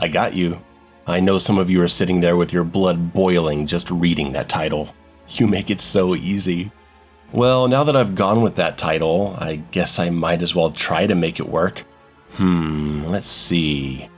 I got you. I know some of you are sitting there with your blood boiling just reading that title. You make it so easy. Well, now that I've gone with that title, I guess I might as well try to make it work. Let's see.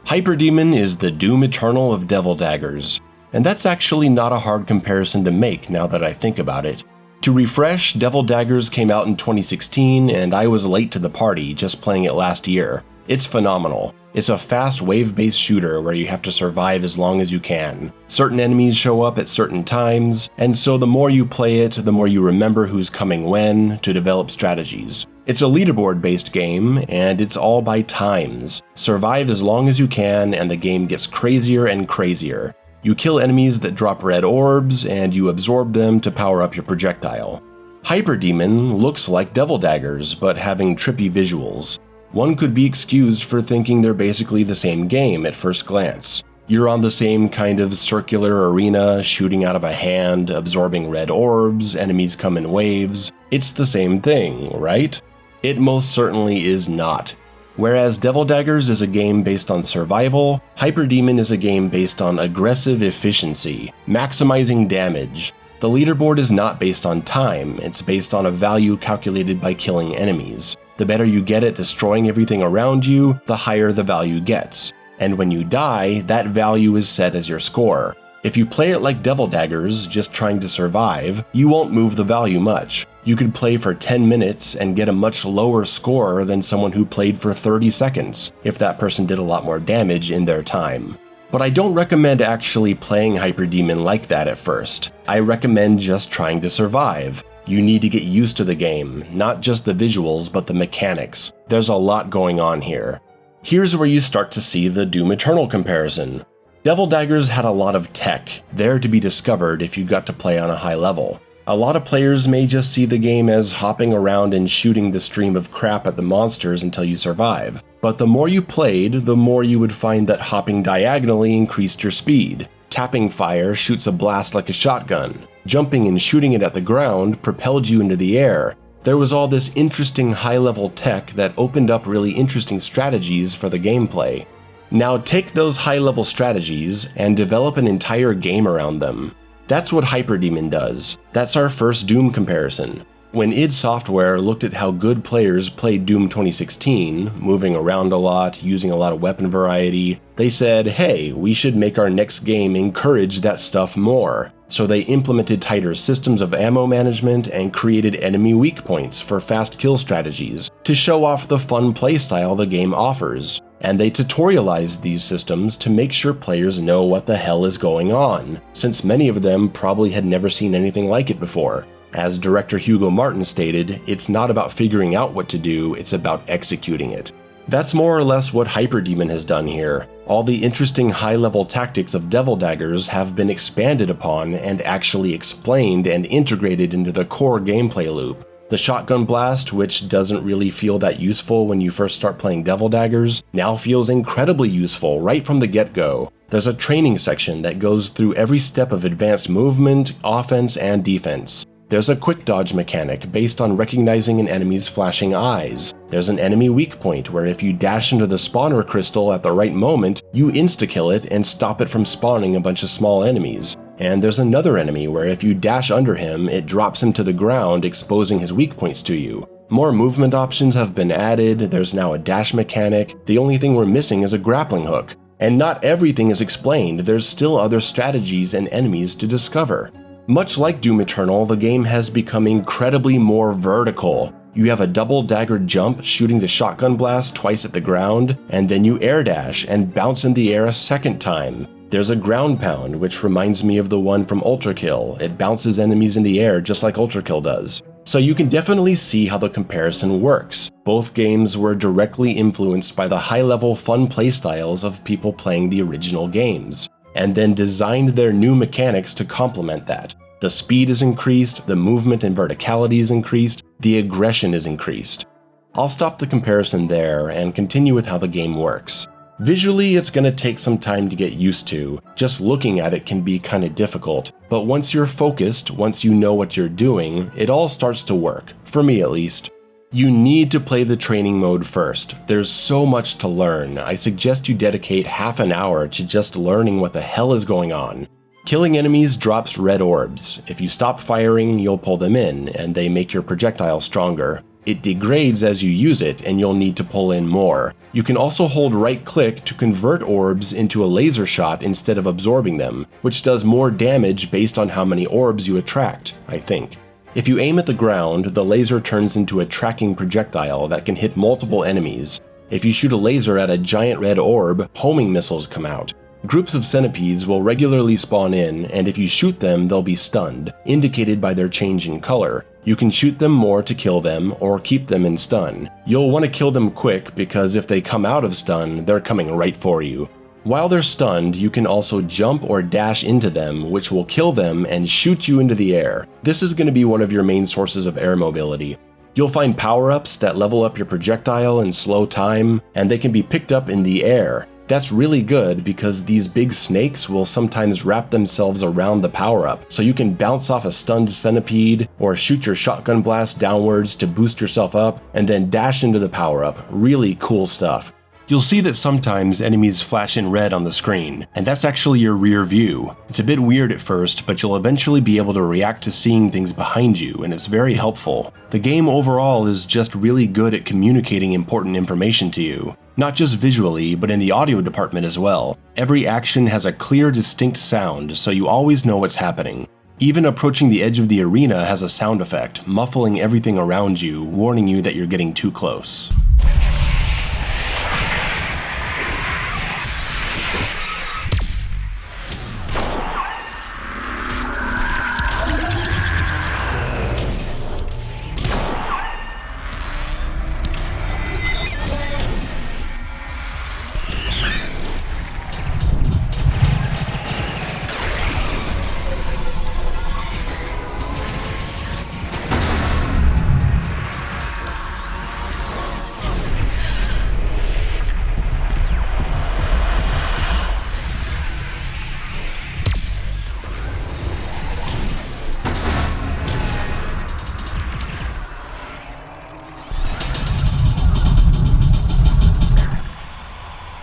Hyperdemon is the Doom Eternal of Devil Daggers, and that's actually not a hard comparison to make now that I think about it. To refresh, Devil Daggers came out in 2016, and I was late to the party, just playing it last year. It's phenomenal. It's a fast wave-based shooter where you have to survive as long as you can. Certain enemies show up at certain times, and so the more you play it, the more you remember who's coming when to develop strategies. It's a leaderboard-based game, and it's all by times. Survive as long as you can, and the game gets crazier and crazier. You kill enemies that drop red orbs, and you absorb them to power up your projectile. Hyperdemon looks like Devil Daggers, but having trippy visuals. One could be excused for thinking they're basically the same game at first glance. You're on the same kind of circular arena, shooting out of a hand, absorbing red orbs, enemies come in waves. It's the same thing, right? It most certainly is not. Whereas Devil Daggers is a game based on survival, Hyperdemon is a game based on aggressive efficiency, maximizing damage. The leaderboard is not based on time, it's based on a value calculated by killing enemies. The better you get at destroying everything around you, the higher the value gets. And when you die, that value is set as your score. If you play it like Devil Daggers, just trying to survive, you won't move the value much. You could play for 10 minutes and get a much lower score than someone who played for 30 seconds, if that person did a lot more damage in their time. But I don't recommend actually playing Hyperdemon like that at first. I recommend just trying to survive. You need to get used to the game, not just the visuals, but the mechanics. There's a lot going on here. Here's where you start to see the Doom Eternal comparison. Devil Daggers had a lot of tech, there to be discovered if you got to play on a high level. A lot of players may just see the game as hopping around and shooting the stream of crap at the monsters until you survive. But the more you played, the more you would find that hopping diagonally increased your speed. Tapping fire shoots a blast like a shotgun. Jumping and shooting it at the ground propelled you into the air. There was all this interesting high-level tech that opened up really interesting strategies for the gameplay. Now take those high-level strategies and develop an entire game around them. That's what Hyperdemon does. That's our first Doom comparison. When id Software looked at how good players played Doom 2016, moving around a lot, using a lot of weapon variety, they said, hey, we should make our next game encourage that stuff more. So they implemented tighter systems of ammo management and created enemy weak points for fast kill strategies to show off the fun playstyle the game offers. And they tutorialized these systems to make sure players know what the hell is going on, since many of them probably had never seen anything like it before. As director Hugo Martin stated, it's not about figuring out what to do, it's about executing it. That's more or less what Hyperdemon has done here. All the interesting high-level tactics of Devil Daggers have been expanded upon and actually explained and integrated into the core gameplay loop. The shotgun blast, which doesn't really feel that useful when you first start playing Devil Daggers, now feels incredibly useful right from the get-go. There's a training section that goes through every step of advanced movement, offense, and defense. There's a quick dodge mechanic based on recognizing an enemy's flashing eyes. There's an enemy weak point where if you dash into the spawner crystal at the right moment, you insta-kill it and stop it from spawning a bunch of small enemies. And there's another enemy where if you dash under him, it drops him to the ground, exposing his weak points to you. More movement options have been added, there's now a dash mechanic, the only thing we're missing is a grappling hook. And not everything is explained, there's still other strategies and enemies to discover. Much like Doom Eternal, the game has become incredibly more vertical. You have a double dagger jump shooting the shotgun blast twice at the ground, and then you air dash and bounce in the air a second time. There's a ground pound, which reminds me of the one from Ultra Kill. It bounces enemies in the air just like Ultra Kill does. So you can definitely see how the comparison works. Both games were directly influenced by the high-level fun playstyles of people playing the original games, and then designed their new mechanics to complement that. The speed is increased, the movement and verticality is increased, the aggression is increased. I'll stop the comparison there and continue with how the game works. Visually, it's going to take some time to get used to. Just looking at it can be kind of difficult, but once you're focused, once you know what you're doing, it all starts to work, for me at least. You need to play the training mode first. There's so much to learn. I suggest you dedicate half an hour to just learning what the hell is going on. Killing enemies drops red orbs. If you stop firing, you'll pull them in, and they make your projectile stronger. It degrades as you use it, and you'll need to pull in more. You can also hold right-click to convert orbs into a laser shot instead of absorbing them, which does more damage based on how many orbs you attract, I think. If you aim at the ground, the laser turns into a tracking projectile that can hit multiple enemies. If you shoot a laser at a giant red orb, homing missiles come out. Groups of centipedes will regularly spawn in, and if you shoot them, they'll be stunned, indicated by their change in color. You can shoot them more to kill them, or keep them in stun. You'll want to kill them quick, because if they come out of stun, they're coming right for you. While they're stunned, you can also jump or dash into them, which will kill them and shoot you into the air. This is going to be one of your main sources of air mobility. You'll find power-ups that level up your projectile in slow time, and they can be picked up in the air. That's really good because these big snakes will sometimes wrap themselves around the power-up, so you can bounce off a stunned centipede or shoot your shotgun blast downwards to boost yourself up and then dash into the power-up. Really cool stuff. You'll see that sometimes enemies flash in red on the screen, and that's actually your rear view. It's a bit weird at first, but you'll eventually be able to react to seeing things behind you, and it's very helpful. The game overall is just really good at communicating important information to you. Not just visually, but in the audio department as well. Every action has a clear, distinct sound, so you always know what's happening. Even approaching the edge of the arena has a sound effect, muffling everything around you, warning you that you're getting too close.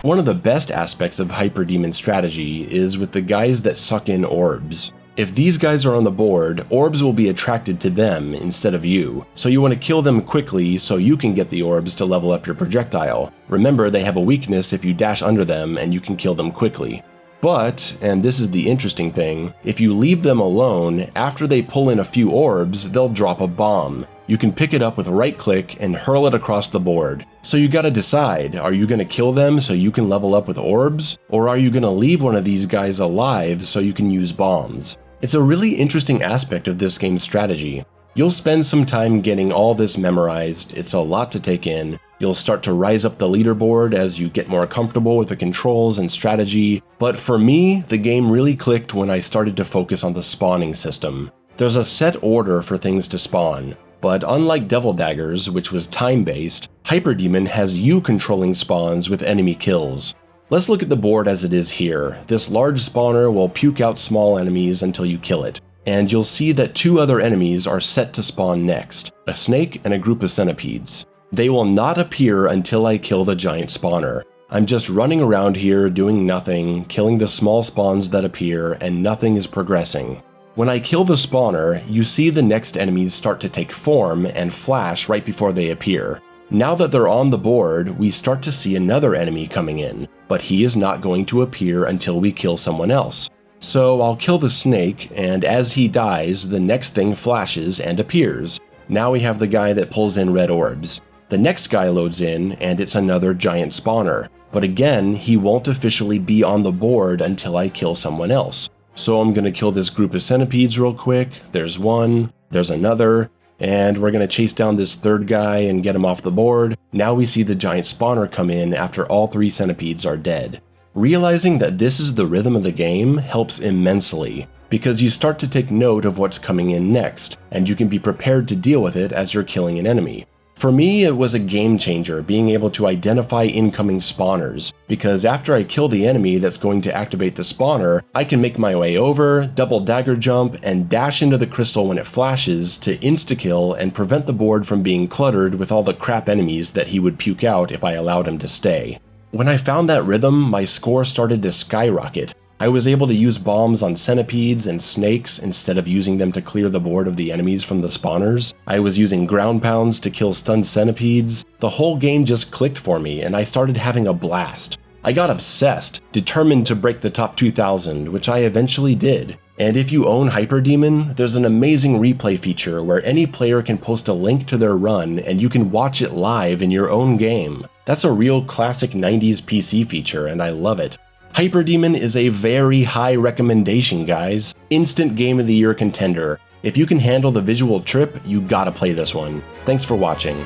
One of the best aspects of Hyperdemon strategy is with the guys that suck in orbs. If these guys are on the board, orbs will be attracted to them instead of you, so you want to kill them quickly so you can get the orbs to level up your projectile. Remember, they have a weakness if you dash under them and you can kill them quickly. But, and this is the interesting thing, if you leave them alone, after they pull in a few orbs, they'll drop a bomb. You can pick it up with right click and hurl it across the board. So you gotta decide, are you gonna kill them so you can level up with orbs? Or are you gonna leave one of these guys alive so you can use bombs? It's a really interesting aspect of this game's strategy. You'll spend some time getting all this memorized, it's a lot to take in. You'll start to rise up the leaderboard as you get more comfortable with the controls and strategy, but for me, the game really clicked when I started to focus on the spawning system. There's a set order for things to spawn. But unlike Devil Daggers, which was time-based, Hyperdemon has you controlling spawns with enemy kills. Let's look at the board as it is here. This large spawner will puke out small enemies until you kill it, and you'll see that two other enemies are set to spawn next, a snake and a group of centipedes. They will not appear until I kill the giant spawner. I'm just running around here doing nothing, killing the small spawns that appear, and nothing is progressing. When I kill the spawner, you see the next enemies start to take form and flash right before they appear. Now that they're on the board, we start to see another enemy coming in, but he is not going to appear until we kill someone else. So I'll kill the snake, and as he dies, the next thing flashes and appears. Now we have the guy that pulls in red orbs. The next guy loads in, and it's another giant spawner. But again, he won't officially be on the board until I kill someone else. So I'm gonna kill this group of centipedes real quick. There's one, there's another, and we're gonna chase down this third guy and get him off the board. Now we see the giant spawner come in after all three centipedes are dead. Realizing that this is the rhythm of the game helps immensely, because you start to take note of what's coming in next, and you can be prepared to deal with it as you're killing an enemy. For me, it was a game changer being able to identify incoming spawners, because after I kill the enemy that's going to activate the spawner, I can make my way over, double dagger jump, and dash into the crystal when it flashes to insta-kill and prevent the board from being cluttered with all the crap enemies that he would puke out if I allowed him to stay. When I found that rhythm, my score started to skyrocket. I was able to use bombs on centipedes and snakes instead of using them to clear the board of the enemies from the spawners. I was using ground pounds to kill stunned centipedes. The whole game just clicked for me and I started having a blast. I got obsessed, determined to break the top 2000, which I eventually did. And if you own Hyperdemon, there's an amazing replay feature where any player can post a link to their run and you can watch it live in your own game. That's a real classic 90s PC feature and I love it. Hyperdemon is a very high recommendation, guys. Instant Game of the Year contender. If you can handle the visual trip, you gotta play this one. Thanks for watching.